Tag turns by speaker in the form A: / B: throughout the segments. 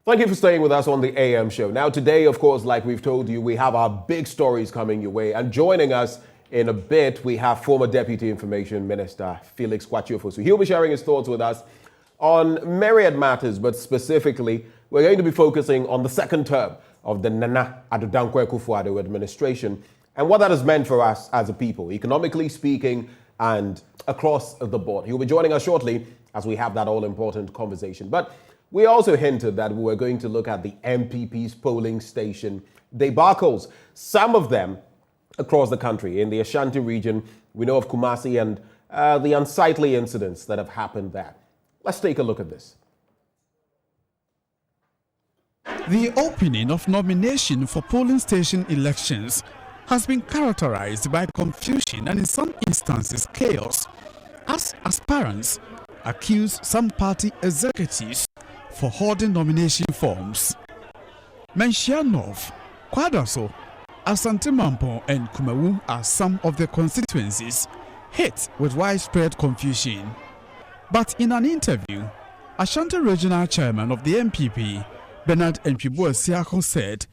A: Thank you for staying with us on the AM show. Now, today, of course, like we've told you, we have our big stories coming your way. And joining us in a bit, we have former Deputy Information Minister Felix Kwakye-Ofosu. He'll be sharing his thoughts with us on myriad matters, but specifically, we're going to be focusing on the second term of the Nana Addo Dankwa Akufo-Addo administration and what that has meant for us as a people, economically speaking and across the board. He'll be joining us shortly as we have that all-important conversation. But we also hinted that we were going to look at the NPP's polling station debacles, some of them across the country. In the Ashanti region, we know of Kumasi and the unsightly incidents that have happened there. Let's take a look at this.
B: The opening of nomination for polling station elections has been characterized by confusion and in some instances chaos, as aspirants accuse some party executives for hoarding nomination forms. Menchia North, Kwadaso, Asante Mampo and Kumawu are some of the constituencies hit with widespread confusion. But in an interview, Ashanti Regional Chairman of the NPP, Bernard Ntwibu-Esiako, said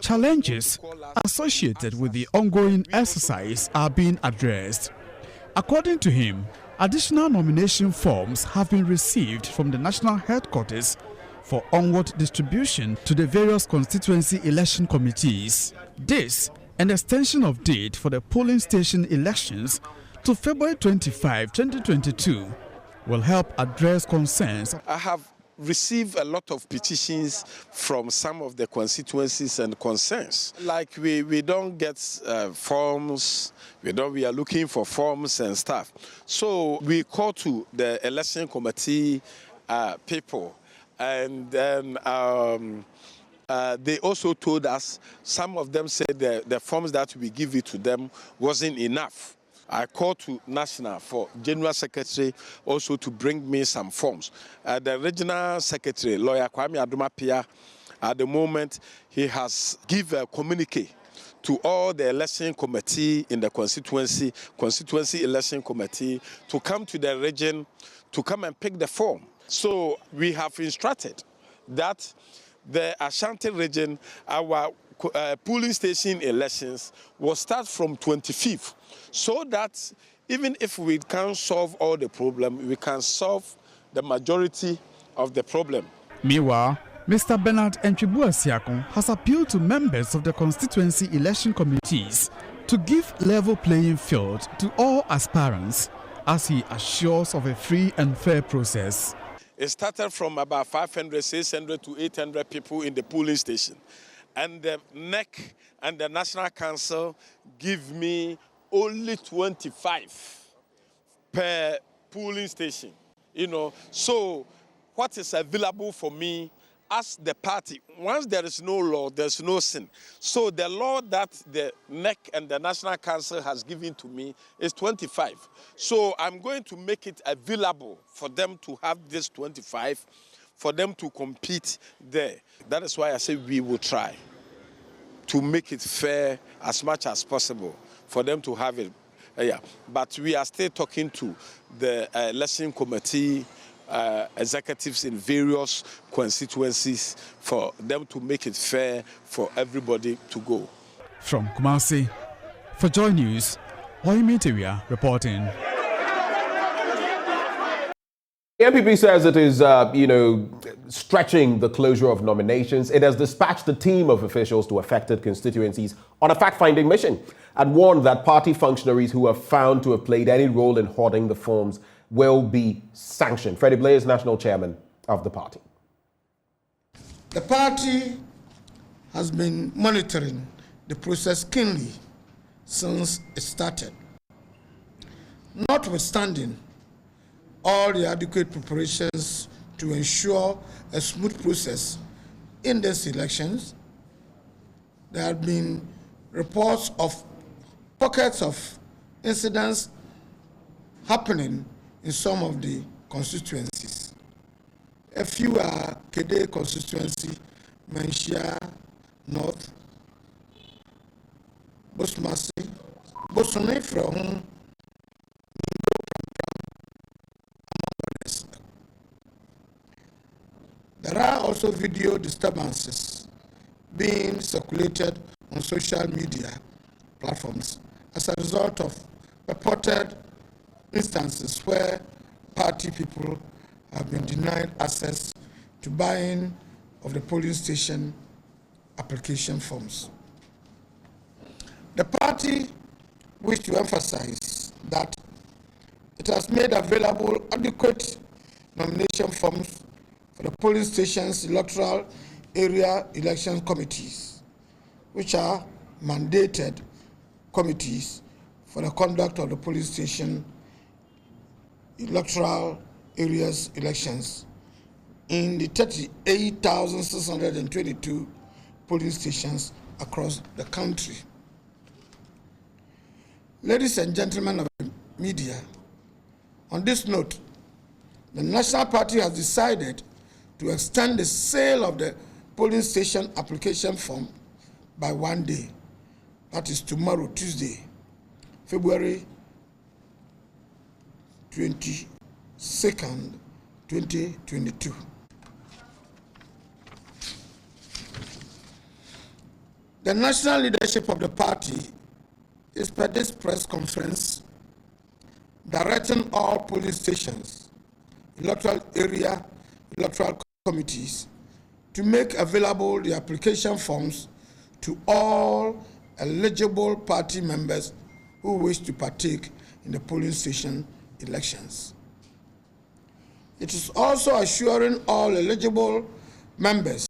B: challenges associated with the ongoing exercise are being addressed. According to him, additional nomination forms have been received from the national headquarters for onward distribution to the various constituency election committees. This, an extension of date for the polling station elections to February 25, 2022, will help address concerns.
C: I have received a lot of petitions from some of the constituencies and concerns. Like we don't get forms, we are looking for forms and stuff. So we call to the election committee people, and then they also told us, some of them said the forms that we give it to them wasn't enough. I called to National for General Secretary also to bring me some forms. The Regional Secretary, Lawyer Kwame Adumapia, at the moment, he has given a communique to all the election committee in the constituency election committee to come to the region to come and pick the form. So we have instructed that the Ashanti region, our polling station elections will start from 25th, so that even if we can't solve all the problem, we can solve the majority of the problem.
B: Meanwhile, Mr. Bernard Ntwibu-Esiako has appealed to members of the constituency election committees to give level playing field to all aspirants, as he assures of a free and fair process.
C: It started from about 500, 600 to 800 people in the polling station. And the NEC and the National Council give me only 25 per polling station. So what is available for me as the party, once there is no law, there's no sin. So the law that the NEC and the National Council has given to me is 25. So I'm going to make it available for them to have this 25, for them to compete there. That is why I say we will try to make it fair as much as possible for them to have it. But we are still talking to the election committee executives in various constituencies for them to make it fair for everybody to go.
B: From Kumasi, for JoyNews, Hoimiteria reporting.
A: The NPP says it is, stretching the closure of nominations. It has dispatched a team of officials to affected constituencies on a fact-finding mission and warned that party functionaries who are found to have played any role in hoarding the forms will be sanctioned. Freddie Blair is national chairman of the party.
D: The party has been monitoring the process keenly since it started. Notwithstanding all the adequate preparations to ensure a smooth process in these elections, there have been reports of pockets of incidents happening in some of the constituencies. A few are Kede constituency, Menchia North, Bosmasi, Bosone from There are also video disturbances being circulated on social media platforms as a result of purported instances where party people have been denied access to buying of the polling station application forms. The party wishes to emphasize that it has made available adequate nomination forms for the polling station's electoral area election committees, which are mandated committees for the conduct of the polling station electoral areas elections in the 38,622 polling stations across the country. Ladies and gentlemen of the media, on this note, the National Party has decided to extend the sale of the polling station application form by 1 day. That is tomorrow, Tuesday, February 22nd, 2022. The national leadership of the party is per this press conference directing all polling stations, electoral area, electoral committees to make available the application forms to all eligible party members who wish to partake in the polling station elections. It is also assuring all eligible members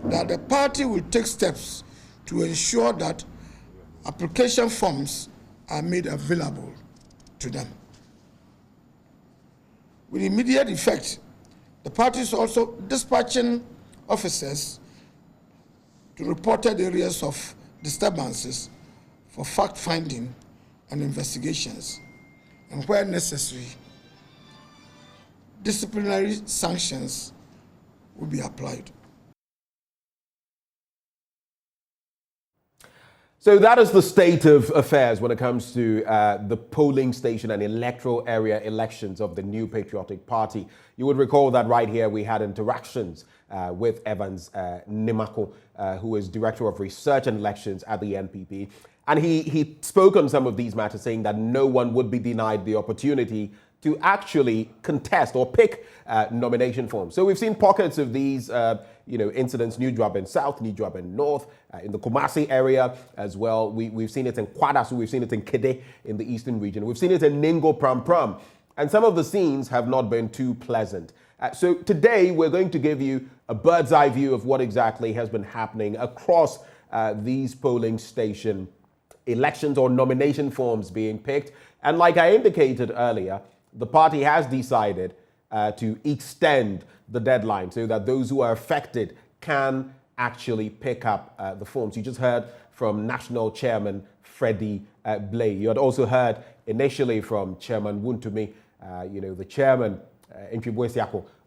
D: that the party will take steps to ensure that application forms are made available to them. With immediate effect, the party is also dispatching officers to reported areas of disturbances for fact-finding and investigations, and where necessary, disciplinary sanctions will be applied.
A: So that is the state of affairs when it comes to the polling station and electoral area elections of the New Patriotic Party. You would recall that right here we had interactions with Evans Nimako, who is Director of Research and Elections at the NPP. And he spoke on some of these matters, saying that no one would be denied the opportunity to actually contest or pick nomination forms. So we've seen pockets of these incidents, New Joburg South, New Joburg North, in the Kumasi area as well. We've seen it in Kwadasu, we've seen it in Kede in the eastern region. We've seen it in Ningo Pram Pram. And some of the scenes have not been too pleasant. So today we're going to give you a bird's eye view of what exactly has been happening across these polling station elections or nomination forms being picked. And like I indicated earlier, the party has decided to extend the deadline so that those who are affected can actually pick up the forms. You just heard from National Chairman Freddie Blay. You had also heard initially from Chairman Wuntumi, the Chairman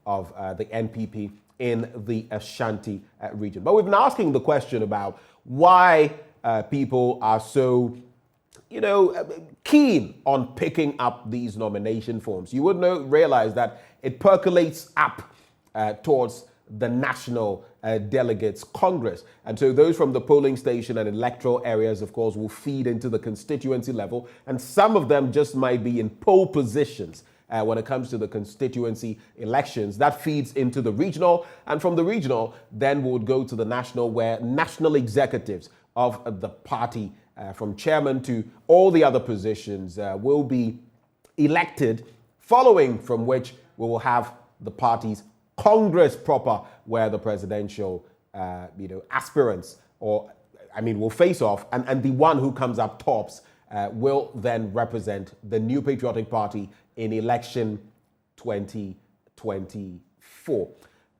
A: of the NPP in the Ashanti region. But we've been asking the question about why people are so keen on picking up these nomination forms. You would realize that it percolates up towards the National Delegates Congress. And so those from the polling station and electoral areas, of course, will feed into the constituency level. And some of them just might be in pole positions when it comes to the constituency elections. That feeds into the regional. And from the regional, then we would go to the national, where national executives of the party, from chairman to all the other positions, will be elected, following from which we will have the party's Congress proper, where the presidential aspirants will face off, and the one who comes up tops will then represent the New Patriotic Party in election 2024.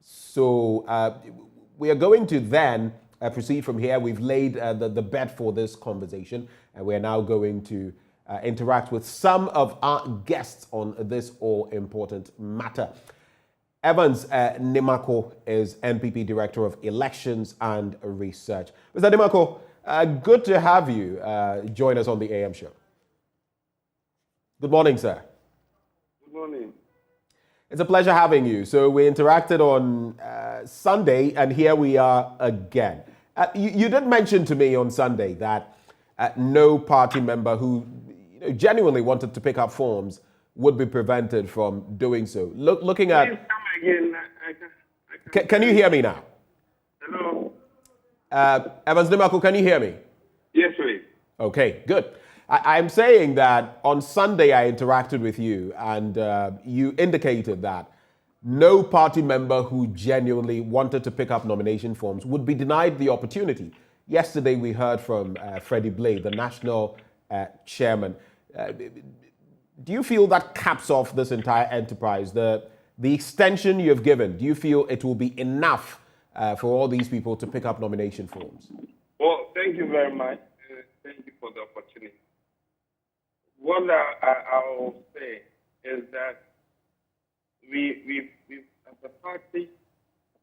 A: So we are going to then proceed from here. We've laid the bed for this conversation, and we're now going to interact with some of our guests on this all-important matter. Evans Nimako is NPP Director of Elections and Research. Mr. Nimako, good to have you join us on the AM show. Good morning, sir.
E: Good morning.
A: It's a pleasure having you. So we interacted on Sunday, and here we are again. You did mention to me on Sunday that no party member who genuinely wanted to pick up forms would be prevented from doing so. Looking at...
E: Please come again.
A: Can you hear me now?
E: Hello?
A: Evans Nimako, can you hear me?
E: Yes, please.
A: Okay, good. I'm saying that on Sunday I interacted with you, and you indicated that no party member who genuinely wanted to pick up nomination forms would be denied the opportunity. Yesterday we heard from Freddie Blade, the national chairman. Do you feel that caps off this entire enterprise? The extension you have given, do you feel it will be enough for all these people to pick up nomination forms?
E: Well, thank you very much. Thank you for the opportunity. What I will say is that we as a party,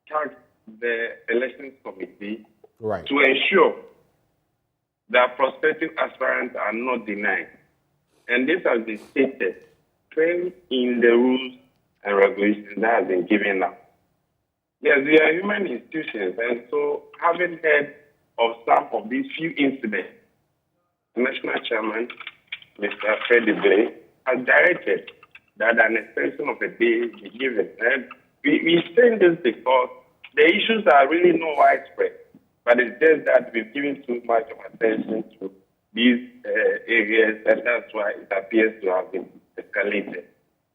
E: tasked the elections committee to ensure that prospective aspirants are not denied. And this has been stated clearly in the rules and regulations that have been given out. Yes, we are human institutions, and so having heard of some of these few incidents, the National Chairman, Mr. Freddie Blade, has directed that an extension of a day be given. And we say this because the issues are really not widespread, but it's just that we've given too much of attention to these areas, and that's why it appears to have been escalated.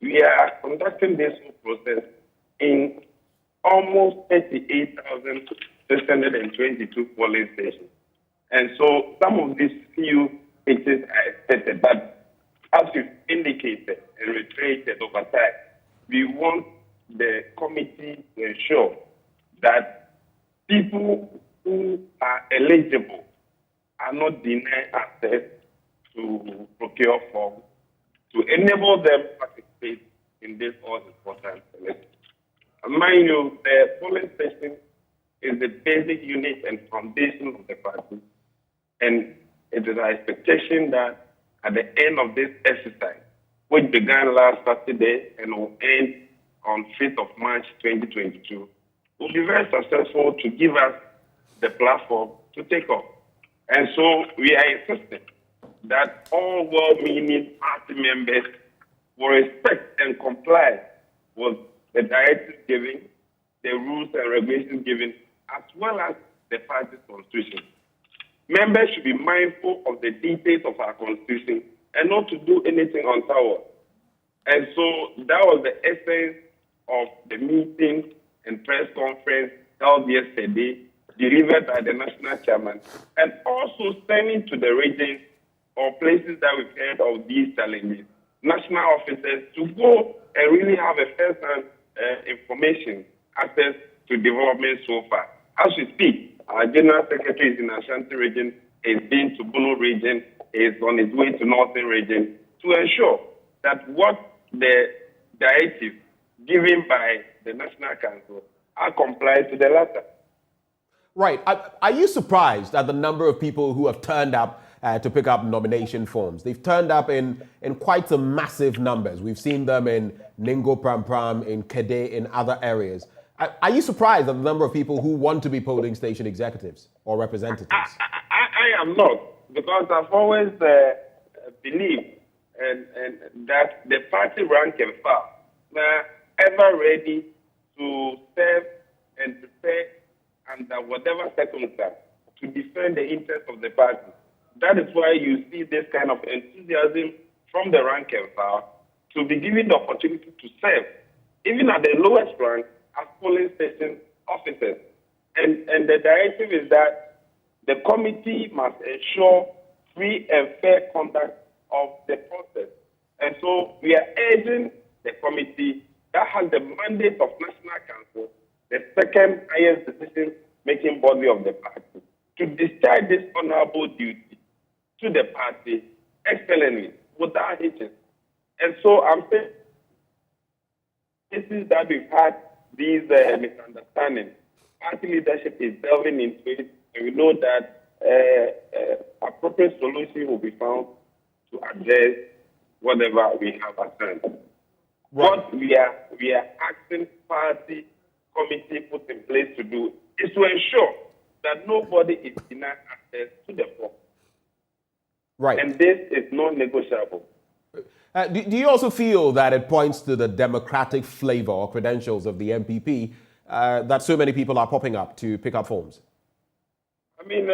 E: We are conducting this whole process in almost 38,622 polling stations. And so some of these few cases are expected, but as we've indicated and reiterated over time, we want the committee to ensure that people who are eligible are not denied access to procure forms to enable them to participate in this all-important election. Mind you, the polling station is the basic unit and foundation of the party, and it is our expectation that at the end of this exercise, which began last Saturday and will end on 5th of March 2022, will be very successful to give us the platform to take off. And so we are insisting that all well-meaning party members will respect and comply with the directives given, the rules and regulations given, as well as the party's constitution. Members should be mindful of the details of our constitution and not to do anything untoward. And so that was the essence of the meeting and press conference held yesterday, delivered by the national chairman, and also sending to the regions or places that we've heard of these challenges, national officers to go and really have a first-hand information, access to development so far. As we speak, our General Secretary is in Ashanti region, is been to Bono region, is on his way to Northern region to ensure that what the directives given by the National Council are complied to the latter.
A: Right. Are you surprised at the number of people who have turned up to pick up nomination forms? They've turned up in quite some massive numbers. We've seen them in Ningo Pram, in Kede, in other areas. Are you surprised at the number of people who want to be polling station executives or representatives?
E: I am not, because I've always believed and that the party rank and file are ever ready to serve and prepare under whatever circumstance to defend the interests of the party. That is why you see this kind of enthusiasm from the rank and file to be given the opportunity to serve, even at the lowest rank, as polling station officers. And the directive is that the committee must ensure free and fair conduct of the process. And so we are urging the committee that has the mandate of National Council, the second highest decision-making body of the party, to discharge this honorable duty to the party excellently, without hitches. And so I'm saying, this is that we've had these misunderstandings. Party leadership is delving into it, and we know that appropriate solution will be found to address whatever we have at hand.
A: Right.
E: What we are asking party committee put in place to do is to ensure that nobody is denied access to the form.
A: Right.
E: And this is non-negotiable.
A: Do you also feel that it points to the democratic flavor or credentials of the NPP that so many people are popping up to pick up forms?
E: I mean,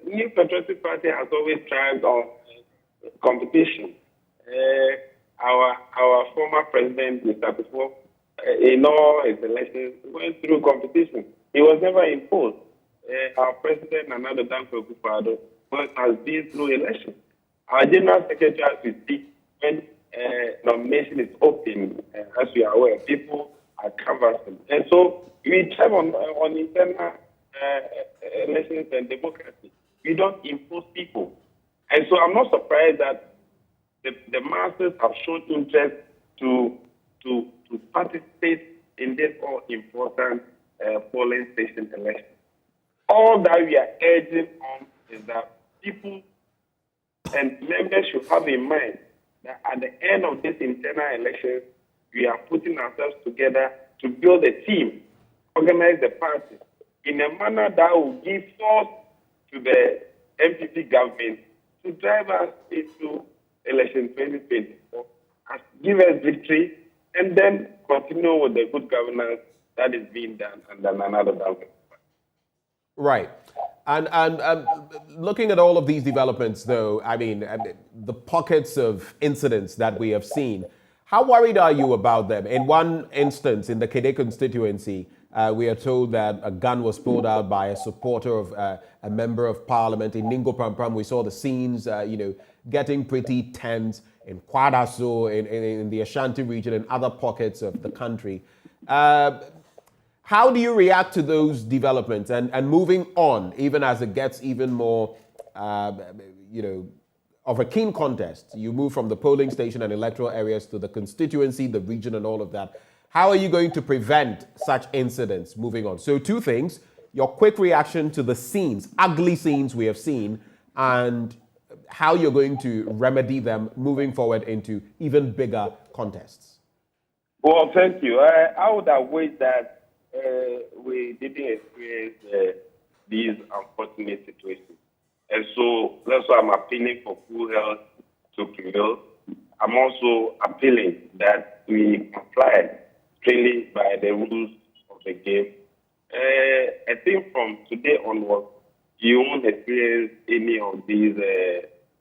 E: New Patriotic Party has always thrived on competition. Our former president, Mr. Before, in all his elections, went through competition. He was never imposed. Our president, Nana Danko Akufo-Addo, has been through elections. Our general secretary, as we speak, when nomination is open, as we are aware, people are canvassing. And so we thrive on internal elections and democracy. We don't impose people. And so I'm not surprised that the masses have shown interest to participate in this all-important polling station election. All that we are urging on is that people and members should have in mind that at the end of this internal election, we are putting ourselves together to build a team, organize the party in a manner that will give force to the NPP government to drive us into election 2024, give us victory, and then continue with the good governance that is being done under another government.
A: Right. And looking at all of these developments, though, I mean, the pockets of incidents that we have seen, how worried are you about them? In one instance, in the Kede constituency, we are told that a gun was pulled out by a supporter of a member of parliament. In Ningo Prampram, we saw the scenes, getting pretty tense in Kwadaso, in the Ashanti region, and other pockets of the country. How do you react to those developments and moving on, even as it gets even more, of a keen contest? You move from the polling station and electoral areas to the constituency, the region, and all of that. How are you going to prevent such incidents moving on? So 2 things, your quick reaction to the scenes, ugly scenes we have seen, and how you're going to remedy them moving forward into even bigger contests.
E: Well, thank you. I would have wished that we didn't experience these unfortunate situations. And so that's why I'm appealing for full health to prevail. I'm also appealing that we comply strictly by the rules of the game. I think from today onwards, you won't experience any of these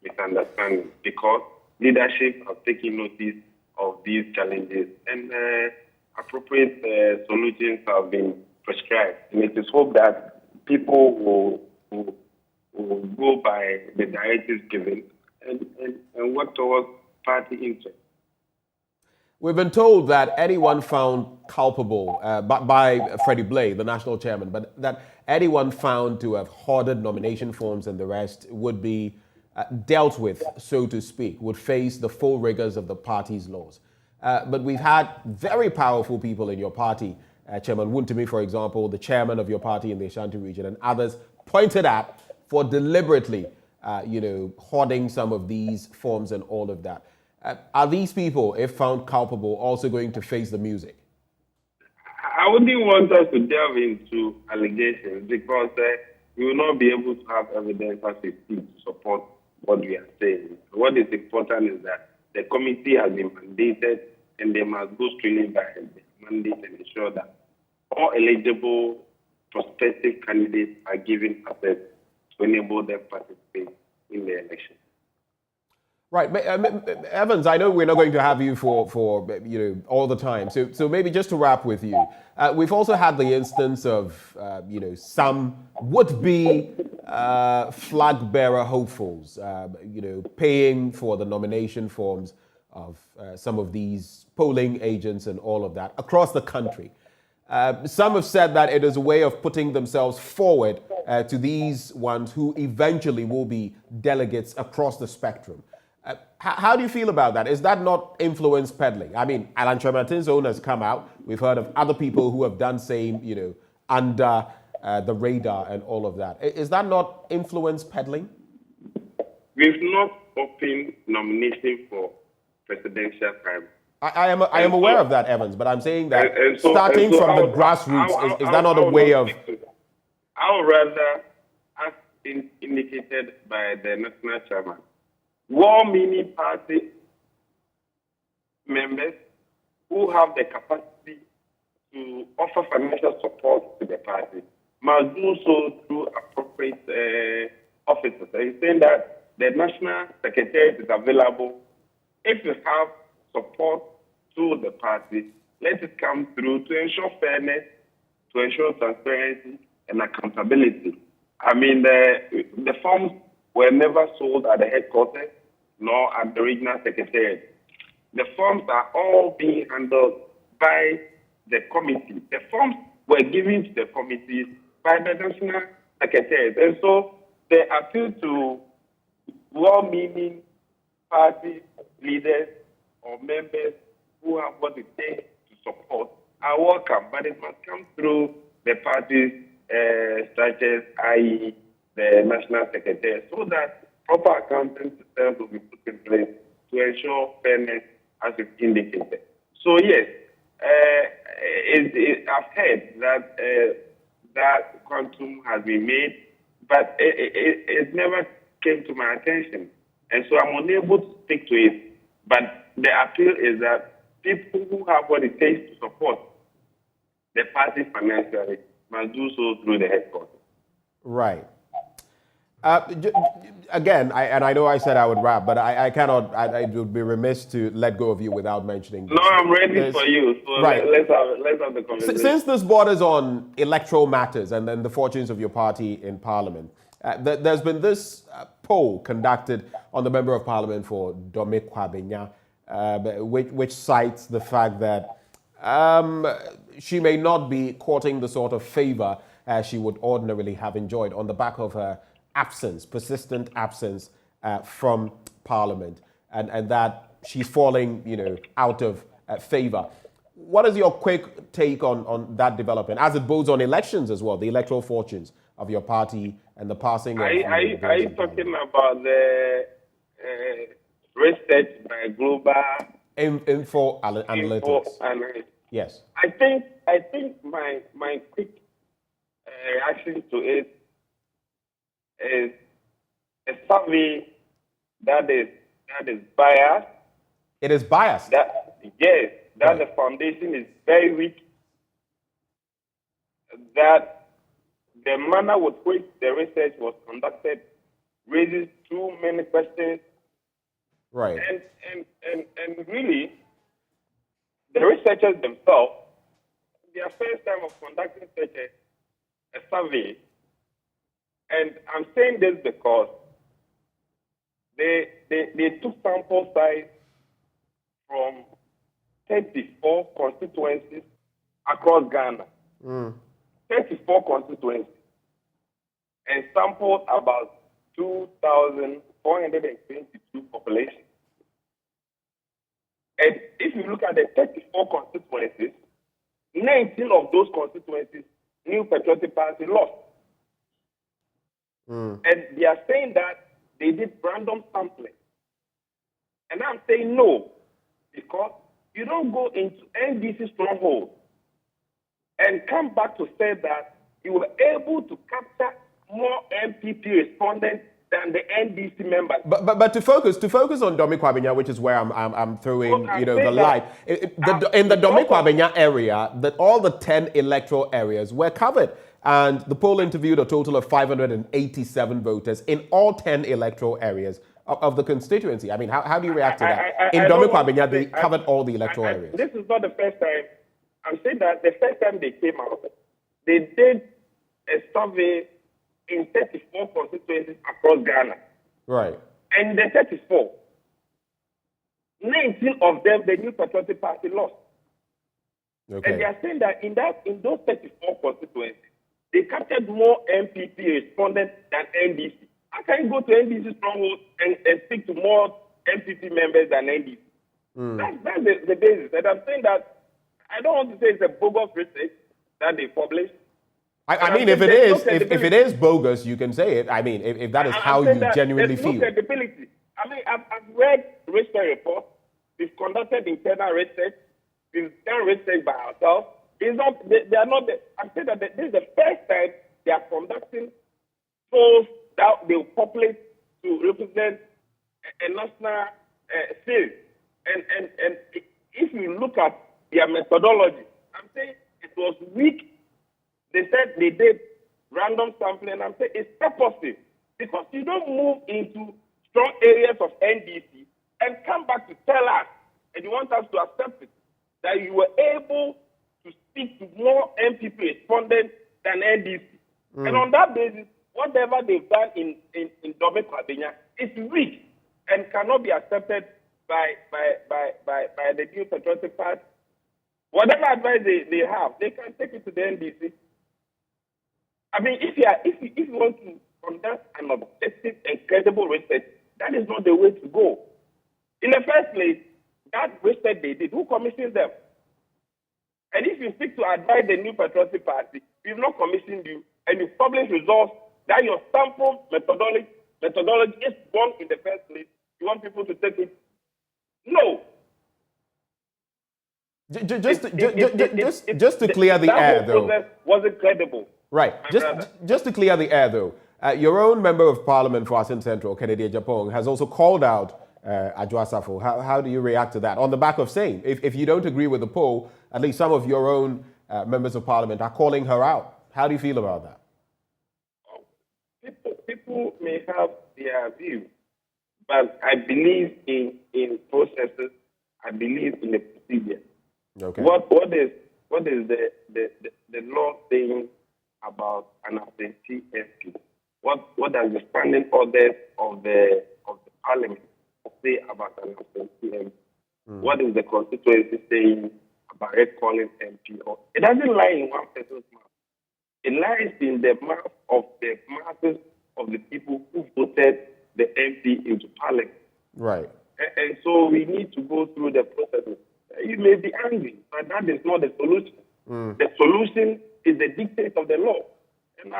E: misunderstandings because leadership has taken notice of these challenges and appropriate solutions have been prescribed. And it is hoped that people will go by the directives given and work towards party interest.
A: We've been told that anyone found culpable by Freddie Blay, the national chairman, but that anyone found to have hoarded nomination forms and the rest would be dealt with, so to speak, would face the full rigors of the party's laws. But we've had very powerful people in your party, Chairman Wuntumi, for example, the chairman of your party in the Ashanti region, and others pointed at for deliberately, hoarding some of these forms and all of that. Are these people, if found culpable, also going to face the music?
E: I wouldn't want us to delve into allegations because we will not be able to have evidence as we speak to support what we are saying. What is important is that the committee has been mandated and they must go strictly by the mandate and ensure that all eligible prospective candidates are given access to enable them to participate in the election.
A: Right, Evans, I know we're not going to have you for all the time. So maybe just to wrap with you, we've also had the instance of some would-be flag bearer hopefuls, paying for the nomination forms of some of these polling agents and all of that across the country. Some have said that it is a way of putting themselves forward to these ones who eventually will be delegates across the spectrum. How do you feel about that? Is that not influence peddling? I mean, Alan Tremartin's own has come out. We've heard of other people who have done same, under the radar and all of that. Is that not influence peddling?
E: We've not opened nomination for presidential time
A: I am aware of that, Evans, but I'm saying that
E: so
A: starting from the grassroots, is that not a way of...
E: I would rather, as indicated by the national chairman, well-meaning party members who have the capacity to offer financial support to the party must do so through appropriate officers. He's saying that the national secretariat is available. If you have support to the party, let it come through to ensure fairness, to ensure transparency and accountability. I mean, the forms were never sold at the headquarters nor at the regional secretariat. The forms are all being handled by the committee. The forms were given to the committee by the national secretariat. And so the appeal to well-meaning party leaders or members who have what it takes to support are welcome, but it must come through the party's structures, i.e. the national secretary, so that proper accounting systems will be put in place to ensure fairness as it's indicated. So yes, I've heard that that quantum has been made, but it never came to my attention. And so I'm unable to stick to it. But the appeal is that people who have what it takes to support the party financially must do so through the headquarters.
A: Right. Again, I know I said I would wrap, but I cannot, I would be remiss to let go of you without mentioning this.
E: No, I'm ready for you. So
A: right.
E: let's have the conversation.
A: Since this borders on electoral matters and then the fortunes of your party in Parliament, there's been this poll conducted on the Member of Parliament for Dome Kwabenya, which cites the fact that she may not be courting the sort of favor as she would ordinarily have enjoyed on the back of her absence, persistent absence from Parliament, and that she's falling, out of favor. What is your quick take on that development, as it bodes on elections as well, the electoral fortunes of your party and the passing of...
E: Are you talking about the research by Global
A: Info Analytics? Yes.
E: I think my quick reaction to it is a survey that is biased.
A: It is biased?
E: Yes, that the foundation is very weak, that the manner with which the research was conducted raises too many questions.
A: Right.
E: And really, the researchers themselves, their first time of conducting such a survey, and I'm saying this because they took sample size from 34 constituencies across Ghana. 34 constituencies, and sampled about 2,422 population. And if you look at the 34 constituencies, 19 of those constituencies, New Patriotic Party lost. And they are saying that they did random sampling. And I'm saying no, because you don't go into NDC stronghold and come back to say that you were able to capture more NPP respondents than the NDC members.
A: But to focus on Dome Kwabenya, which is where I'm throwing the light. In the Dome Kwabenya area, that all the 10 electoral areas were covered, and the poll interviewed a total of 587 voters in all 10 electoral areas of the constituency. I mean, how do you react to that? In Dome Kwabenya, they covered all the electoral areas.
E: This is not the first time. I'm saying that the first time they came out, they did a survey in 34 constituencies across Ghana. Right. And the 34, 19 of them, the New Patriotic Party lost. Okay. And they are saying that in those 34 constituencies, they captured more MPP respondents than NDC. How can you go to NDC stronghold and speak to more MPP members than NDC? That's the basis. And I'm saying that I don't want to say it's a bogus research that they published.
A: I mean, if it is bogus, you can say it. I mean, if that is how you genuinely feel.
E: Credibility. I mean, I've read research reports We've conducted internal research. We've done research by ourselves. It's not, they are not, I'm saying that this is the first time they are conducting polls that they will populate to represent a national field. And if you look at their methodology, I'm saying it was weak. They said they did random sampling. I'm saying it's purposive because you don't move into strong areas of NDC and come back to tell us, and you want us to accept it, that you were able to speak to more NPP respondents than NDC. And on that basis, whatever they've done in Dominic Abenya is weak and cannot be accepted by the new patriotic party. Whatever advice they have, they can take it to the NDC. I mean, if you want to conduct an objective and credible research, that is not the way to go. In the first place, that research they did, who commissioned them? And if you seek to advise the new patriotic party, we've not commissioned you, and you publish results that your sample methodology is wrong in the first place, you want people to take it? No.
A: Just to clear the air, though.
E: Wasn't credible.
A: Right. Just to clear the air, though. Your own member of parliament for Asin Central, Kennedy Japong, has also called out Adwoa Safo. How do you react to that? On the back of saying, if you don't agree with the poll, at least some of your own members of parliament are calling her out. How do you feel about that?
E: People may have their view, but I believe in processes. I believe in the procedure. Okay. What is the law saying about an absentee MP? What does the standing orders of the parliament say about an absentee MP? What is the constituency saying about recalling MP? It doesn't lie in one person's mouth. It lies in the mouth of the masses of the people who voted the MP into parliament.
A: Right.
E: And so we need to go through the processes. You may be angry, but that is not the solution. The solution is the dictate of the law. And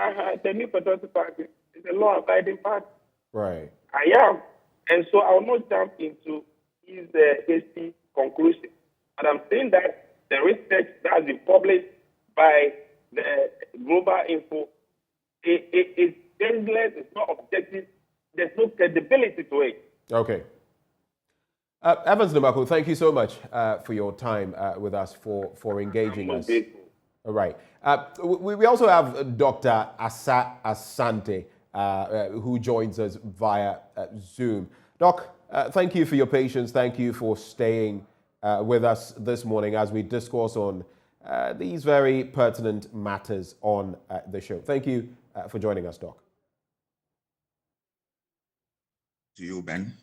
E: the new patriotic party is a law-abiding party.
A: Right.
E: I am. And so I will not jump into his hasty conclusion. But I'm saying that the research that has been published by the Global Info is baseless, it's not objective, there's no credibility to it.
A: Okay. Evans Nimako, thank you so much for your time with us, for engaging us. All right. We also have Dr. Asa Asante, who joins us via Zoom. Doc, thank you for your patience. Thank you for staying with us this morning as we discourse on these very pertinent matters on the show. Thank you for joining us, Doc.
F: To you, Ben.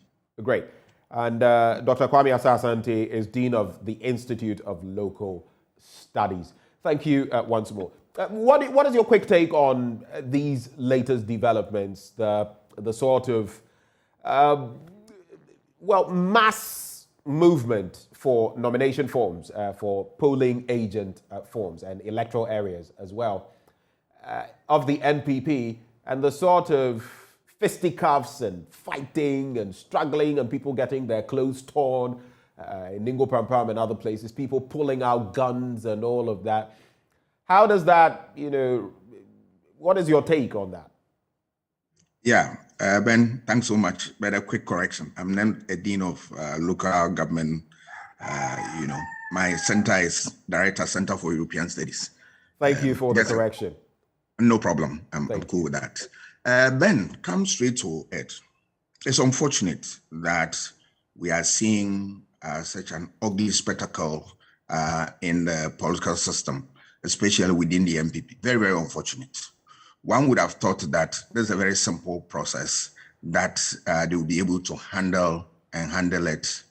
A: Great. And Dr. Kwame Asa Asante is Dean of the Institute of Local Studies. Thank you once more. What is your quick take on these latest developments, the sort of, mass movement for nomination forms, for polling agent forms and electoral areas as well, of the NPP, and the sort of fisticuffs and fighting and struggling and people getting their clothes torn in Ningo Prampram and other places, people pulling out guns and all of that. How does that, what is your take on that?
F: Yeah, Ben, thanks so much. But a quick correction. I'm not a dean of local government. My center is Director Center for European Studies.
A: Thank you for the correction.
F: No problem. I'm cool with that. Ben, come straight to it. It's unfortunate that we are seeing such an ugly spectacle in the political system, especially within the NPP. Very, very unfortunate. One would have thought that there's a very simple process that they will be able to handle it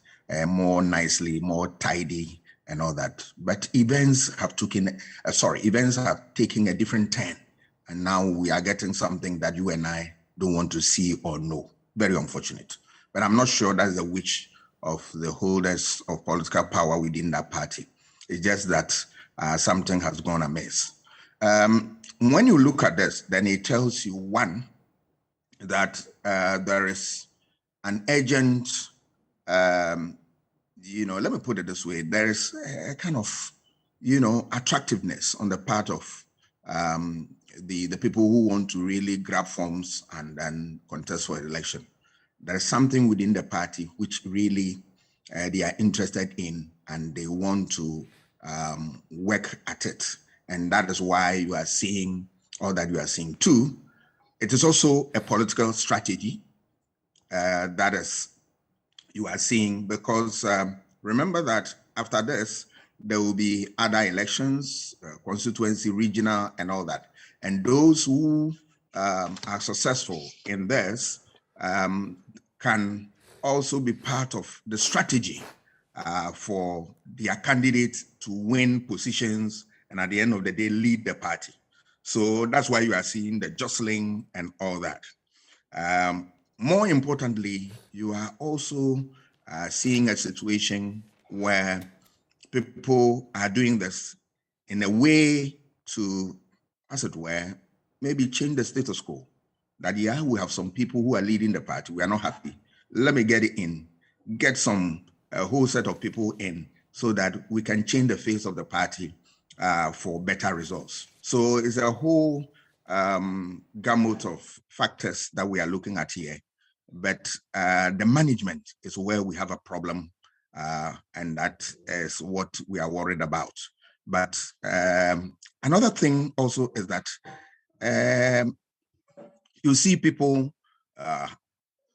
F: more nicely, more tidy and all that. But events have taken a different turn. And now we are getting something that you and I don't want to see or know. Very unfortunate. But I'm not sure that's the wish of the holders of political power within that party. It's just that something has gone amiss. When you look at this, then it tells you, one, that there is an urgent let me put it this way, there is a kind of, attractiveness on the part of the people who want to really grab forms and then contest for election. There is something within the party which really they are interested in, and they want to work at it. And that is why you are seeing all that you are seeing. Two, it is also a political strategy that is you are seeing, because remember that after this, there will be other elections, constituency, regional, and all that. And those who are successful in this can also be part of the strategy for their candidate to win positions and at the end of the day lead the party. So that's why you are seeing the jostling and all that. More importantly, you are also seeing a situation where people are doing this in a way to, as it were, maybe change the status quo. That, yeah, we have some people who are leading the party. We are not happy. Let me get it in, get a whole set of people in so that we can change the face of the party for better results. So it's a whole gamut of factors that we are looking at here. But the management is where we have a problem, and that is what we are worried about. But another thing also is that you see people,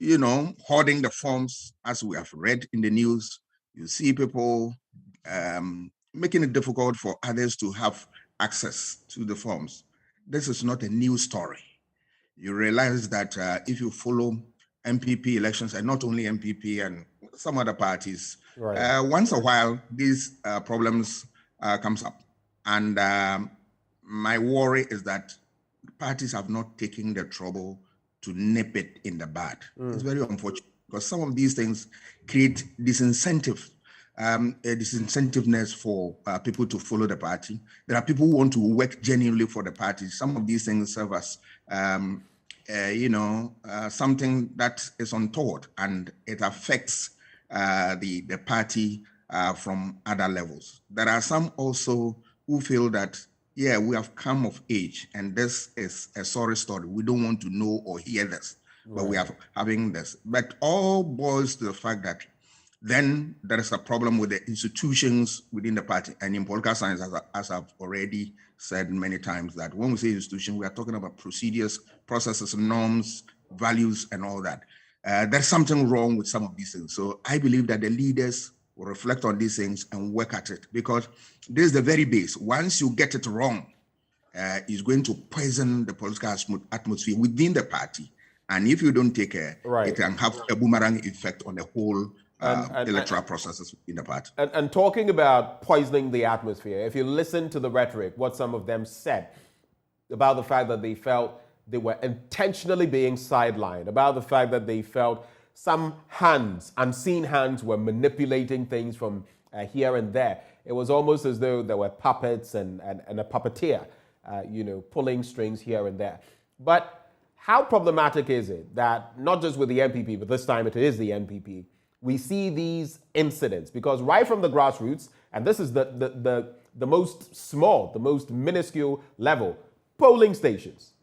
F: hoarding the forms, as we have read in the news. You see people making it difficult for others to have access to the forms. This is not a new story. You realize that if you follow NPP elections, and not only NPP and some other parties, right, once a while, these problems comes up. And my worry is that parties have not taken the trouble to nip it in the bud. It's very unfortunate, because some of these things create disincentive, disincentiveness for people to follow the party. There are people who want to work genuinely for the party. Some of these things serve as, something that is untoward, and it affects the party from other levels. There are some also who feel that, yeah, we have come of age, and this is a sorry story. We don't want to know or hear this, but we are having this. But all boils to the fact that then there is a problem with the institutions within the party. And in political science, as I've already said many times, that when we say institution, we are talking about procedures, processes, norms, values, and all that. There's something wrong with some of these things. So I believe that the leaders will reflect on these things and work at it, because this is the very base. Once you get it wrong, it's going to poison the political atmosphere within the party. And if you don't take care, it can have a boomerang effect on the whole electoral processes in the party.
A: And talking about poisoning the atmosphere, if you listen to the rhetoric, what some of them said about the fact that they felt they were intentionally being sidelined, about the fact that they felt some hands, unseen hands, were manipulating things from here and there. It was almost as though there were puppets and a puppeteer, pulling strings here and there. But how problematic is it that not just with the NPP, but this time it is the NPP, we see these incidents? Because right from the grassroots, and this is the most small, the most minuscule level, polling stations,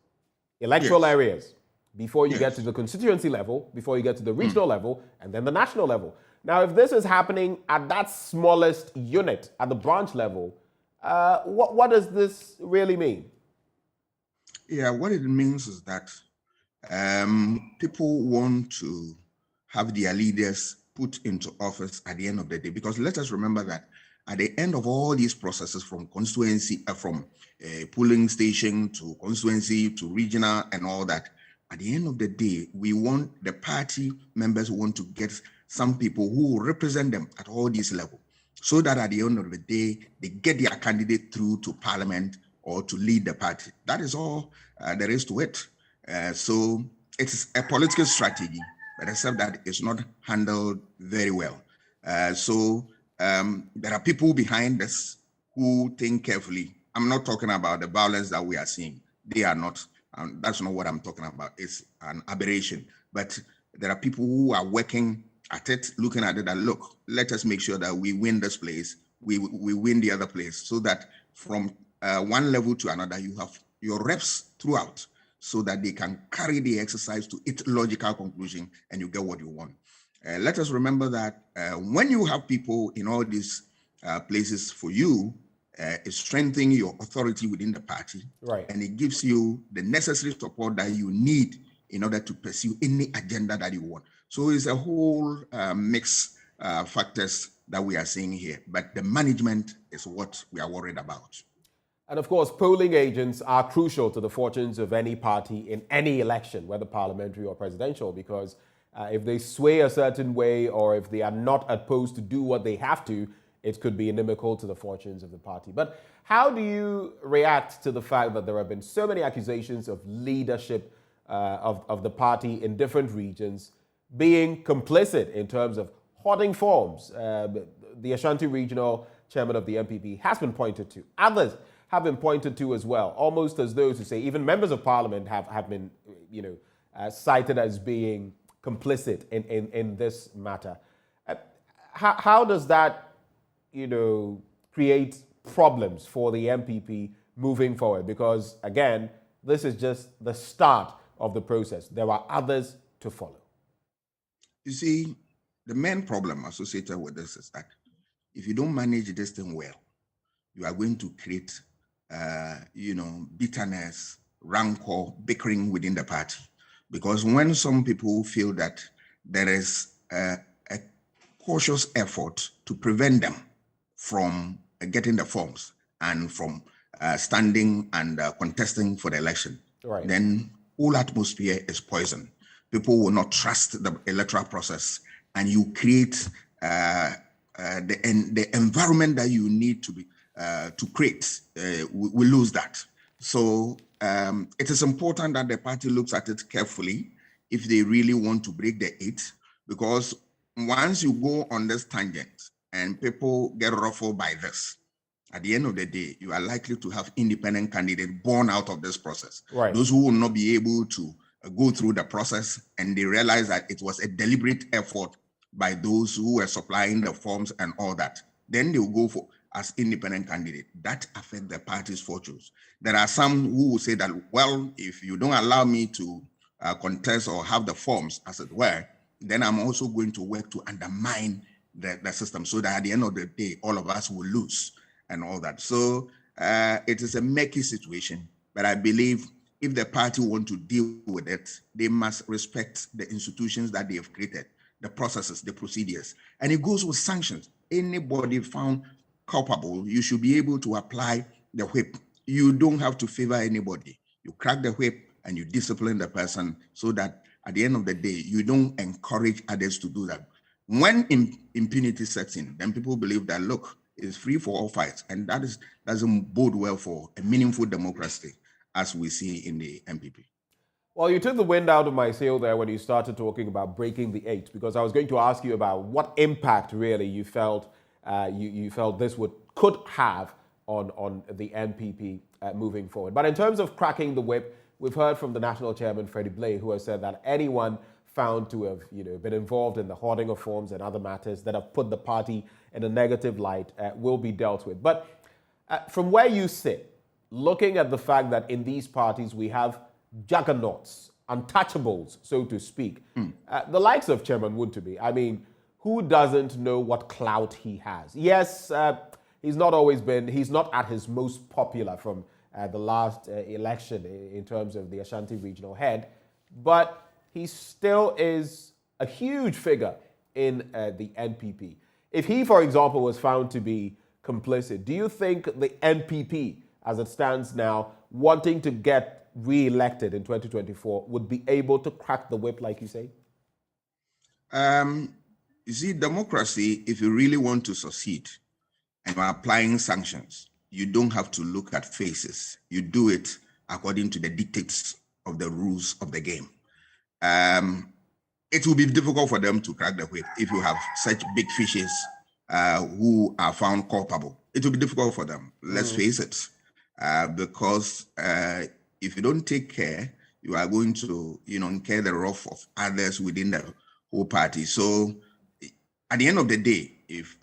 A: electoral areas, before you get to the constituency level, before you get to the regional level, and then the national level. Now, if this is happening at that smallest unit, at the branch level, what does this really mean?
F: Yeah, what it means is that people want to have their leaders put into office at the end of the day, because let us remember that at the end of all these processes, from constituency, from polling station to constituency to regional and all that, at the end of the day, we want the party members want to get some people who will represent them at all these levels, so that at the end of the day, they get their candidate through to parliament or to lead the party. That is all there is to it. So it's a political strategy, but except that it's not handled very well. So there are people behind this who think carefully. I'm not talking about the violence that we are seeing. They are not. That's not what I'm talking about. It's an aberration. But there are people who are working at it, looking at it, and look, let us make sure that we win this place, we win the other place, so that from one level to another, you have your reps throughout, so that they can carry the exercise to its logical conclusion and you get what you want. Let us remember that when you have people in all these places for you, it strengthens your authority within the party,
A: right?
F: And it gives you the necessary support that you need in order to pursue any agenda that you want. So it's a whole mix factors that we are seeing here, but the management is what we are worried about.
A: And of course, polling agents are crucial to the fortunes of any party in any election, whether parliamentary or presidential, because if they sway a certain way or if they are not opposed to do what they have to, it could be inimical to the fortunes of the party. But how do you react to the fact that there have been so many accusations of leadership of the party in different regions being complicit in terms of hoarding forms? The Ashanti Regional Chairman of the NPP has been pointed to. Others have been pointed to as well, almost as those who say even members of parliament have been, cited as being complicit in this matter. How does that, create problems for the NPP moving forward? Because again, this is just the start of the process. There are others to follow.
F: You see, the main problem associated with this is that if you don't manage this thing well, you are going to create, bitterness, rancor, bickering within the party. Because when some people feel that there is a cautious effort to prevent them from getting the forms and from standing and contesting for the election,
A: right,
F: then whole atmosphere is poison. People will not trust the electoral process, and you create the environment that you need to create. We lose that. So it is important that the party looks at it carefully if they really want to break the eight, because once you go on this tangent and people get ruffled by this, at the end of the day, you are likely to have independent candidates born out of this process.
A: Right.
F: Those who will not be able to go through the process, and they realize that it was a deliberate effort by those who were supplying the forms and all that. Then they will go for as independent candidate. That affects the party's fortunes. There are some who will say that, well, if you don't allow me to contest or have the forms, as it were, then I'm also going to work to undermine the system, so that at the end of the day, all of us will lose and all that. So it is a murky situation, but I believe if the party want to deal with it, they must respect the institutions that they have created, the processes, the procedures. And it goes with sanctions. Anybody found culpable, you should be able to apply the whip. You don't have to favor anybody. You crack the whip and you discipline the person, so that at the end of the day, you don't encourage others to do that. When impunity sets in, then people believe that, look, it's free for all fights, and that doesn't bode well for a meaningful democracy as we see in the NPP.
A: Well, you took the wind out of my sail there when you started talking about breaking the eight, because I was going to ask you about what impact really you felt you felt this could have on the NPP moving forward. But in terms of cracking the whip, we've heard from the national chairman, Freddie Blay, who has said that anyone found to have been involved in the hoarding of forms and other matters that have put the party in a negative light will be dealt with. But from where you sit, looking at the fact that in these parties we have juggernauts, untouchables, so to speak, the likes of Chairman Wontumi, I mean, who doesn't know what clout he has? Yes, he's not at his most popular from the last election in terms of the Ashanti regional head, but he still is a huge figure in the NPP. If he, for example, was found to be complicit, do you think the NPP, as it stands now, wanting to get re-elected in 2024, would be able to crack the whip, like you say?
F: You see, democracy, if you really want to succeed and you're applying sanctions, you don't have to look at faces. You do it according to the dictates of the rules of the game. It will be difficult for them to crack the whip if you have such big fishes who are found culpable. It will be difficult for them, let's face it, because if you don't take care, you are going to incur the wrath of others within the whole party. So at the end of the day, if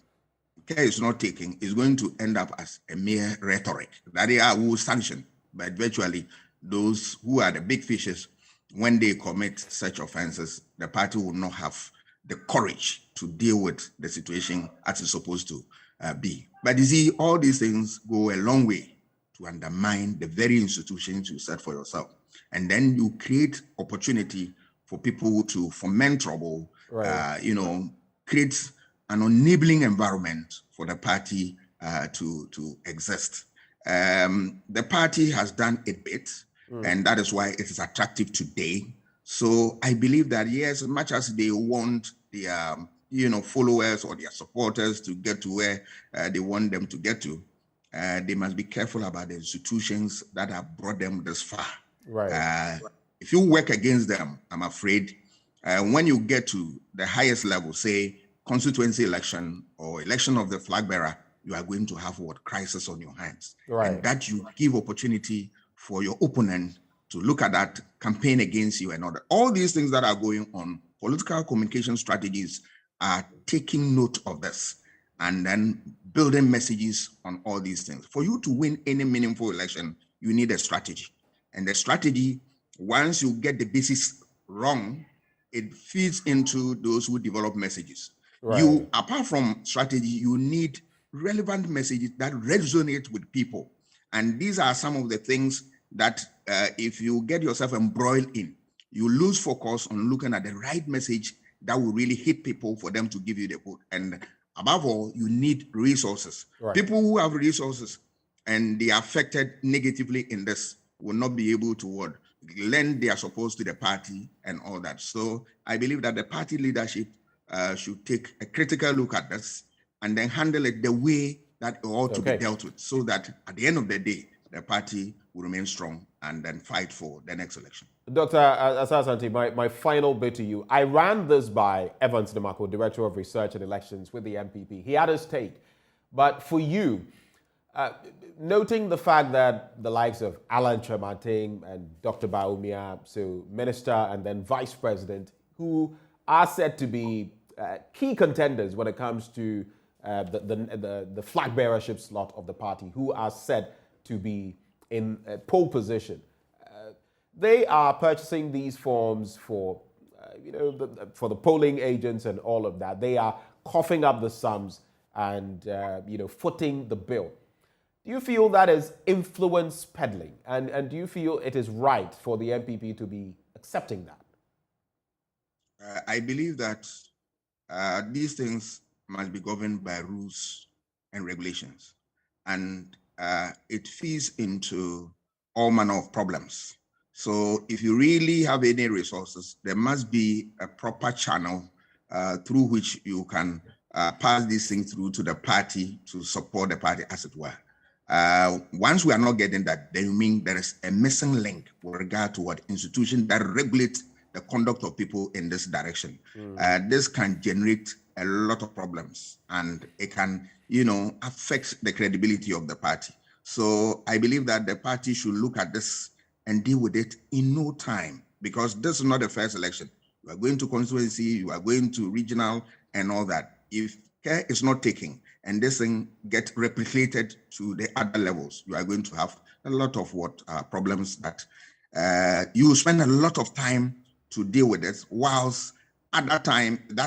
F: care is not taken, it's going to end up as a mere rhetoric that they will sanction, but virtually those who are the big fishes, when they commit such offenses, the party will not have the courage to deal with the situation as it's supposed to be. But you see, all these things go a long way to undermine the very institutions you set for yourself. And then you create opportunity for people to foment trouble, create an enabling environment for the party to exist. The party has done its bit, and that is why it is attractive today. So I believe that, yes, as much as they want their followers or their supporters to get to where they want them to get to, they must be careful about the institutions that have brought them this far.
A: Right.
F: If you work against them, I'm afraid, when you get to the highest level, say constituency election or election of the flag bearer, you are going to have crisis on your hands.
A: Right.
F: And that you give opportunity for your opponent to look at that, campaign against you and all these things that are going on. Political communication strategies are taking note of this and then building messages on all these things. For you to win any meaningful election, you need a strategy. And the strategy, once you get the basis wrong, it feeds into those who develop messages. Right. You, apart from strategy, you need relevant messages that resonate with people. And these are some of the things that if you get yourself embroiled in, you lose focus on looking at the right message that will really hit people for them to give you the vote. And above all, you need resources. Right. People who have resources and they are affected negatively in this will not be able to lend their support to the party and all that. So I believe that the party leadership should take a critical look at this and then handle it the way that it ought to be dealt with, so that at the end of the day, the party will remain strong and then fight for the next election.
A: Dr. Asah-Asante, my final bit to you. I ran this by Evans Nimako, Director of Research and Elections with the NPP. He had his take. But for you, noting the fact that the likes of Alan Tremartin and Dr. Baumia, so Minister and then Vice President, who are said to be key contenders when it comes to the flag bearership slot of the party, who are said to be in a pole position. They are purchasing these forms for, for the polling agents and all of that. They are coughing up the sums and, footing the bill. Do you feel that is influence peddling? And do you feel it is right for the NPP to be accepting that?
F: I believe that these things must be governed by rules and regulations. And it feeds into all manner of problems. So if you really have any resources, there must be a proper channel through which you can pass these things through to the party to support the party, as it were. Once we are not getting that, then you mean there is a missing link with regard to what institution that regulates the conduct of people in this direction. This can generate a lot of problems, and it can, affect the credibility of the party. So I believe that the party should look at this and deal with it in no time, because this is not the first election. You are going to constituency, you are going to regional and all that. If care is not taken and this thing gets replicated to the other levels, you are going to have a lot of problems that you spend a lot of time to deal with it, whilst at that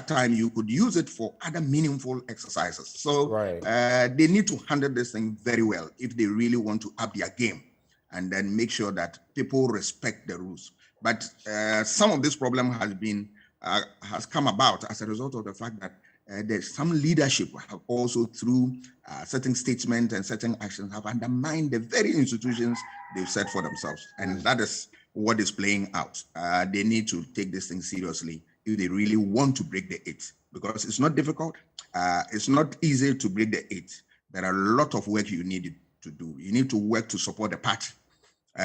F: time you could use it for other meaningful exercises. So they need to handle this thing very well if they really want to up their game and then make sure that people respect the rules. But some of this problem has come about as a result of the fact that there's some leadership have also, through certain statements and certain actions, have undermined the very institutions they've set for themselves. And that is what is playing out. They need to take this thing seriously if they really want to break the eight, because it's not difficult. It's not easy to break the eight. There are a lot of work you need to do. You need to work to support the party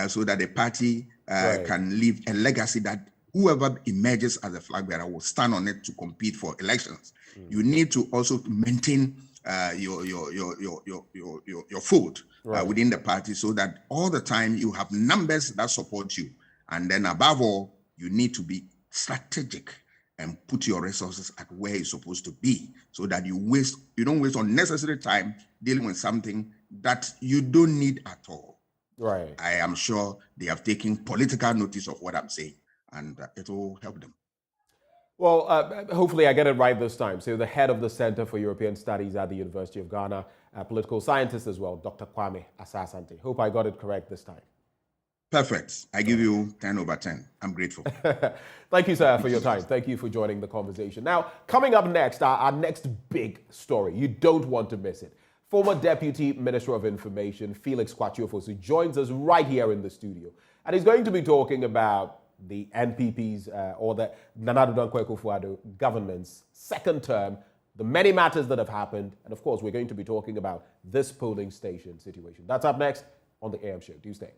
F: so that the party can leave a legacy that whoever emerges as a flag bearer will stand on it to compete for elections. You need to also maintain your fold within the party, so that all the time you have numbers that support you. And then above all, you need to be strategic and put your resources at where it's supposed to be, so that you don't waste unnecessary time dealing with something that you don't need at all.
A: Right.
F: I am sure they have taken political notice of what I'm saying, and it will help them.
A: Well, hopefully I get it right this time. So the head of the Center for European Studies at the University of Ghana, a political scientist as well, Dr. Kwame Asasante. Hope I got it correct this time.
F: Perfect. I give you 10 over 10. I'm grateful.
A: Thank you, sir, for your time. Thank you for joining the conversation. Now, coming up next, our next big story. You don't want to miss it. Former Deputy Minister of Information, Felix Kwakye-Ofosu, joins us right here in the studio. And he's going to be talking about the NPP's or the Nana Addo Dankwa Akufo-Addo government's second term, the many matters that have happened, and of course, we're going to be talking about this polling station situation. That's up next on the AM show. Do stay.